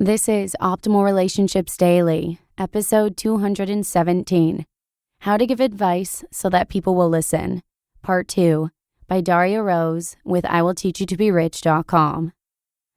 This is Optimal Relationships Daily, episode 217, How to Give Advice So That People Will Listen, part 2, by Darya Rose with IWillTeachYouToBeRich.com.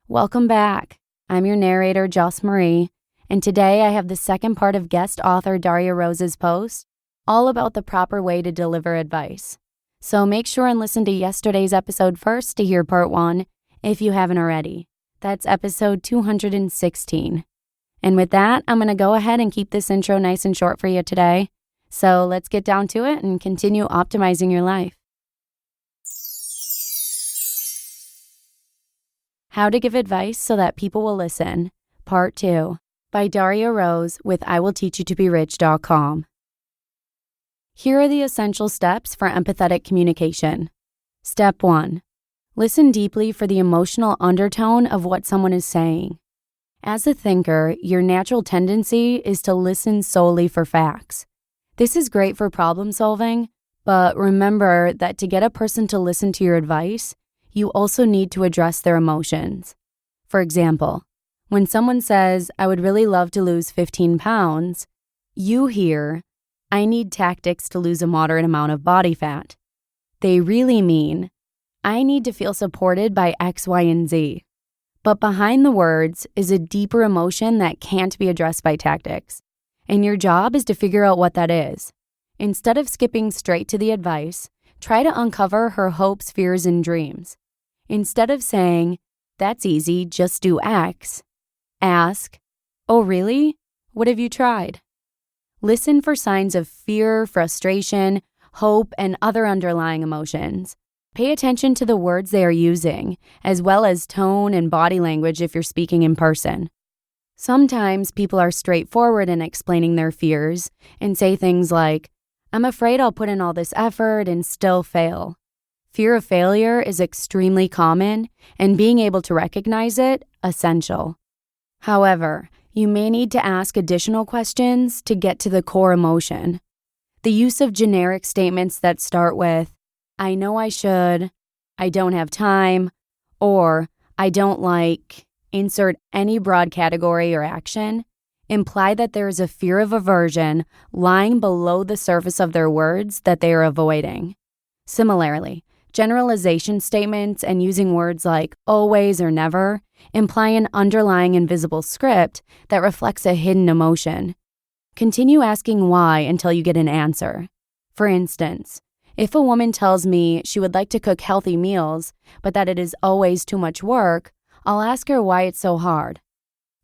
Welcome back. I'm your narrator, Joss Marie, and today I have the second part of guest author Darya Rose's post, all about the proper way to deliver advice. So make sure and listen to yesterday's episode first to hear part 1, if you haven't already. That's episode 216. And with that, I'm going to go ahead and keep this intro nice and short for you today. So let's get down to it and continue optimizing your life. How to Give Advice So That People Will Listen, Part 2, by Darya Rose with IWillTeachYouToBeRich.com. Here are the essential steps for empathetic communication. Step 1. Listen deeply for the emotional undertone of what someone is saying. As a thinker, your natural tendency is to listen solely for facts. This is great for problem solving, but remember that to get a person to listen to your advice, you also need to address their emotions. For example, when someone says, "I would really love to lose 15 pounds, you hear, "I need tactics to lose a moderate amount of body fat." They really mean, "I need to feel supported by X, Y, and Z." But behind the words is a deeper emotion that can't be addressed by tactics. And your job is to figure out what that is. Instead of skipping straight to the advice, try to uncover her hopes, fears, and dreams. Instead of saying, "That's easy, just do X," ask, "Oh, really? What have you tried?" Listen for signs of fear, frustration, hope, and other underlying emotions. Pay attention to the words they are using, as well as tone and body language if you're speaking in person. Sometimes people are straightforward in explaining their fears and say things like, "I'm afraid I'll put in all this effort and still fail." Fear of failure is extremely common, and being able to recognize it, essential. However, you may need to ask additional questions to get to the core emotion. The use of generic statements that start with, "I know I should," "I don't have time," or "I don't like," insert any broad category or action, imply that there is a fear of aversion lying below the surface of their words that they are avoiding. Similarly, generalization statements and using words like always or never imply an underlying invisible script that reflects a hidden emotion. Continue asking why until you get an answer. For instance, if a woman tells me she would like to cook healthy meals, but that it is always too much work, I'll ask her why it's so hard.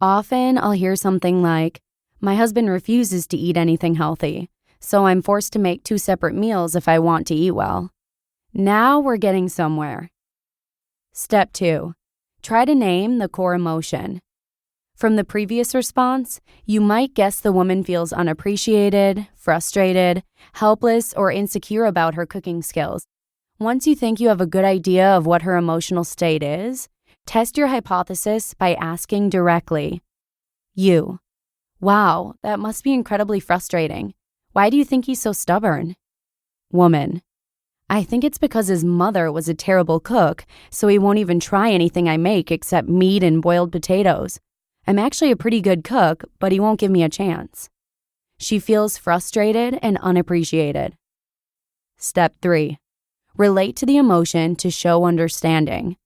Often, I'll hear something like, "My husband refuses to eat anything healthy, so I'm forced to make 2 separate meals if I want to eat well." Now we're getting somewhere. Step 2. Try to name the core emotion. From the previous response, you might guess the woman feels unappreciated, frustrated, helpless, or insecure about her cooking skills. Once you think you have a good idea of what her emotional state is, test your hypothesis by asking directly, "You, wow, that must be incredibly frustrating. Why do you think he's so stubborn?" Woman, "I think it's because his mother was a terrible cook, so he won't even try anything I make except meat and boiled potatoes. I'm actually a pretty good cook, but he won't give me a chance." She feels frustrated and unappreciated. Step 3. Relate to the emotion to show understanding.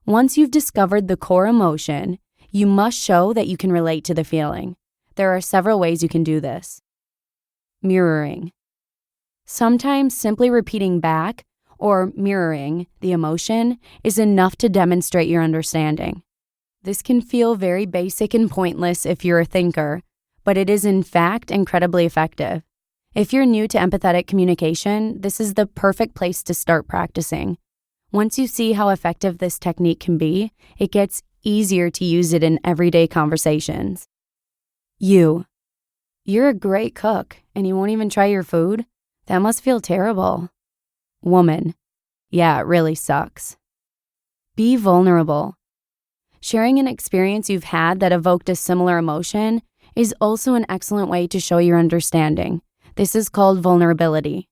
Once you've discovered the core emotion, you must show that you can relate to the feeling. There are several ways you can do this. Mirroring. Sometimes simply repeating back or mirroring the emotion is enough to demonstrate your understanding. This can feel very basic and pointless if you're a thinker, but it is in fact incredibly effective. If you're new to empathetic communication, this is the perfect place to start practicing. Once you see how effective this technique can be, it gets easier to use it in everyday conversations. You're a great cook, and you won't even try your food? That must feel terrible. Woman, yeah, it really sucks. Be vulnerable. Sharing an experience you've had that evoked a similar emotion is also an excellent way to show your understanding. This is called vulnerability.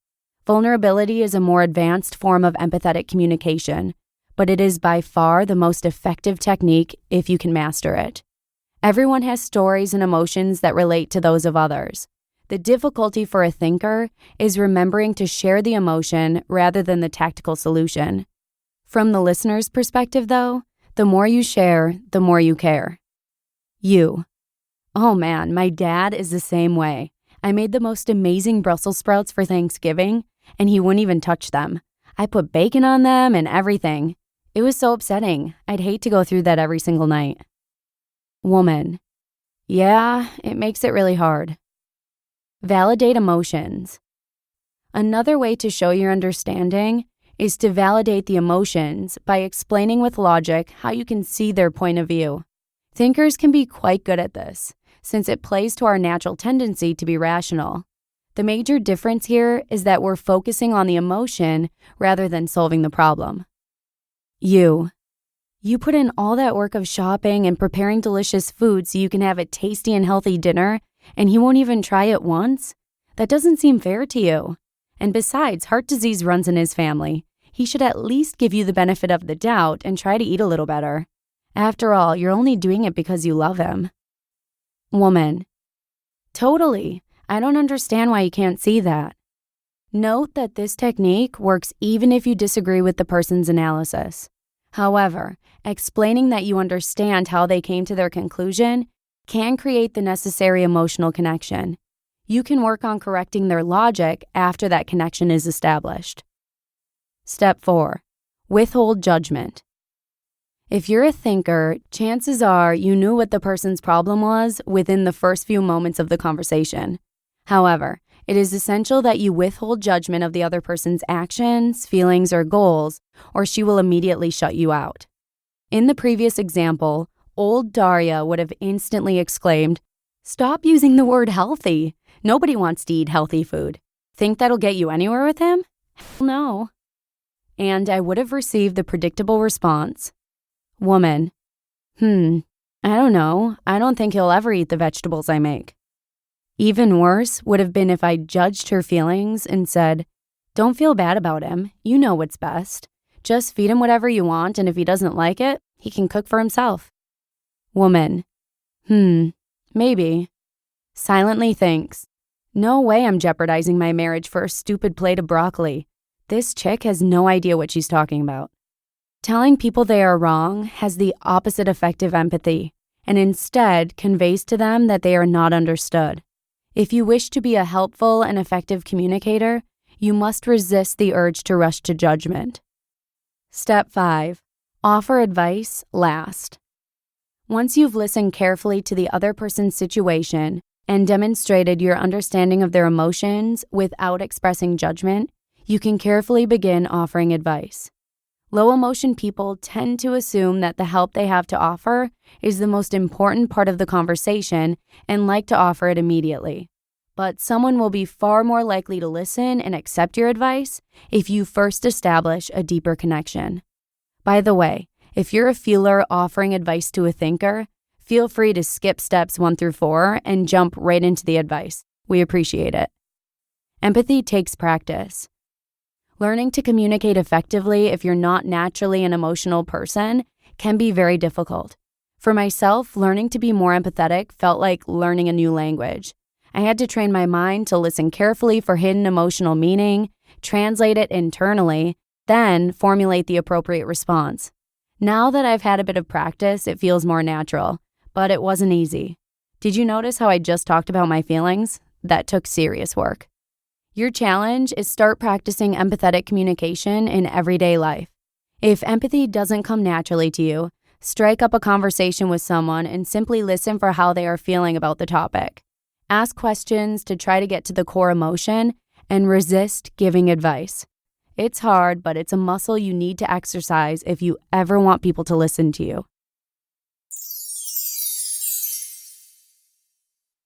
Vulnerability is a more advanced form of empathetic communication, but it is by far the most effective technique if you can master it. Everyone has stories and emotions that relate to those of others. The difficulty for a thinker is remembering to share the emotion rather than the tactical solution. From the listener's perspective, though, the more you share, the more you care. You. Oh man, my dad is the same way. I made the most amazing Brussels sprouts for Thanksgiving, and he wouldn't even touch them. I put bacon on them and everything. It was so upsetting. I'd hate to go through that every single night. Woman. Yeah, it makes it really hard. Validate emotions. Another way to show your understanding is to validate the emotions by explaining with logic how you can see their point of view. Thinkers can be quite good at this, since it plays to our natural tendency to be rational. The major difference here is that we're focusing on the emotion rather than solving the problem. You put in all that work of shopping and preparing delicious food so you can have a tasty and healthy dinner, and he won't even try it once? That doesn't seem fair to you. And besides, heart disease runs in his family. He should at least give you the benefit of the doubt and try to eat a little better. After all, you're only doing it because you love him. Woman. Totally. I don't understand why you can't see that. Note that this technique works even if you disagree with the person's analysis. However, explaining that you understand how they came to their conclusion can create the necessary emotional connection. You can work on correcting their logic after that connection is established. Step 4. Withhold judgment. If you're a thinker, chances are you knew what the person's problem was within the first few moments of the conversation. However, it is essential that you withhold judgment of the other person's actions, feelings, or goals, or she will immediately shut you out. In the previous example, old Darya would have instantly exclaimed, "Stop using the word healthy. Nobody wants to eat healthy food. Think that'll get you anywhere with him? Hell no." And I would have received the predictable response, "Woman, I don't know. I don't think he'll ever eat the vegetables I make." Even worse would have been if I judged her feelings and said, "Don't feel bad about him. You know what's best. Just feed him whatever you want, and if he doesn't like it, he can cook for himself." Woman, maybe. Silently thinks, "No way I'm jeopardizing my marriage for a stupid plate of broccoli. This chick has no idea what she's talking about." Telling people they are wrong has the opposite effect of empathy, and instead conveys to them that they are not understood. If you wish to be a helpful and effective communicator, you must resist the urge to rush to judgment. Step 5. Offer advice last. Once you've listened carefully to the other person's situation and demonstrated your understanding of their emotions without expressing judgment, you can carefully begin offering advice. Low-emotion people tend to assume that the help they have to offer is the most important part of the conversation and like to offer it immediately. But someone will be far more likely to listen and accept your advice if you first establish a deeper connection. By the way, if you're a feeler offering advice to a thinker, feel free to skip steps 1 through 4 and jump right into the advice. We appreciate it. Empathy takes practice. Learning to communicate effectively if you're not naturally an emotional person can be very difficult. For myself, learning to be more empathetic felt like learning a new language. I had to train my mind to listen carefully for hidden emotional meaning, translate it internally, then formulate the appropriate response. Now that I've had a bit of practice, it feels more natural, but it wasn't easy. Did you notice how I just talked about my feelings? That took serious work. Your challenge is start practicing empathetic communication in everyday life. If empathy doesn't come naturally to you, strike up a conversation with someone and simply listen for how they are feeling about the topic. Ask questions to try to get to the core emotion and resist giving advice. It's hard, but it's a muscle you need to exercise if you ever want people to listen to you.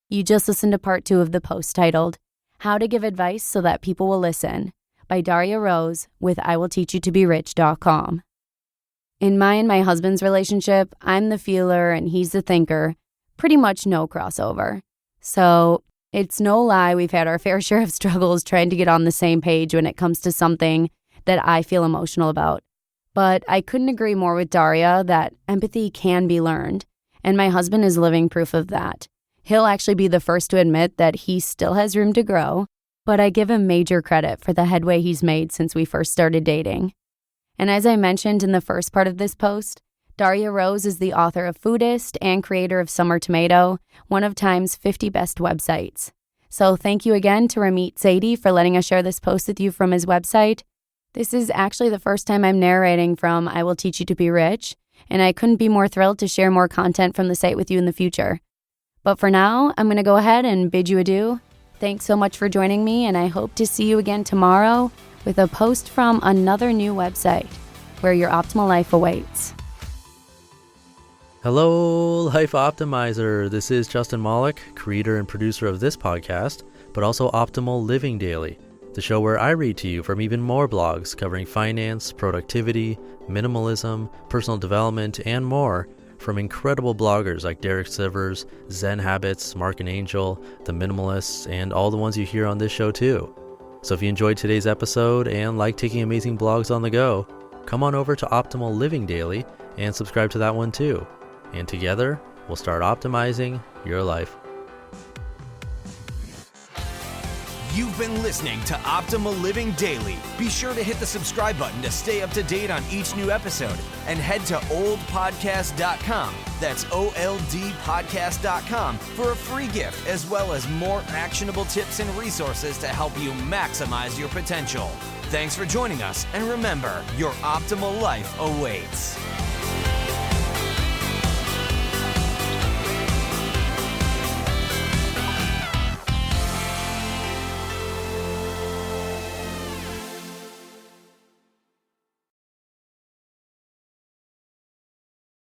You just listened to part 2 of the post titled, "How to Give Advice So That People Will Listen" by Darya Rose with IWillTeachYouToBeRich.com. In my and my husband's relationship, I'm the feeler and he's the thinker. Pretty much no crossover. So it's no lie we've had our fair share of struggles trying to get on the same page when it comes to something that I feel emotional about. But I couldn't agree more with Darya that empathy can be learned. And my husband is living proof of that. He'll actually be the first to admit that he still has room to grow, but I give him major credit for the headway he's made since we first started dating. And as I mentioned in the first part of this post, Darya Rose is the author of Foodist and creator of Summer Tomato, one of Time's 50 best websites. So thank you again to Ramit for letting us share this post with you from his website. This is actually the first time I'm narrating from I Will Teach You to Be Rich, and I couldn't be more thrilled to share more content from the site with you in the future. But for now, I'm going to go ahead and bid you adieu. Thanks so much for joining me, and I hope to see you again tomorrow with a post from another new website where your optimal life awaits. Hello, Life Optimizer. This is Justin Malik, creator and producer of this podcast, but also Optimal Living Daily, the show where I read to you from even more blogs covering finance, productivity, minimalism, personal development, and more from incredible bloggers like Derek Sivers, Zen Habits, Mark and Angel, The Minimalists, and all the ones you hear on this show too. So if you enjoyed today's episode and like taking amazing blogs on the go, come on over to Optimal Living Daily and subscribe to that one too. And together, we'll start optimizing your life. You've been listening to Optimal Living Daily. Be sure to hit the subscribe button to stay up to date on each new episode and head to oldpodcast.com. That's OLDpodcast.com for a free gift as well as more actionable tips and resources to help you maximize your potential. Thanks for joining us, and remember, your optimal life awaits.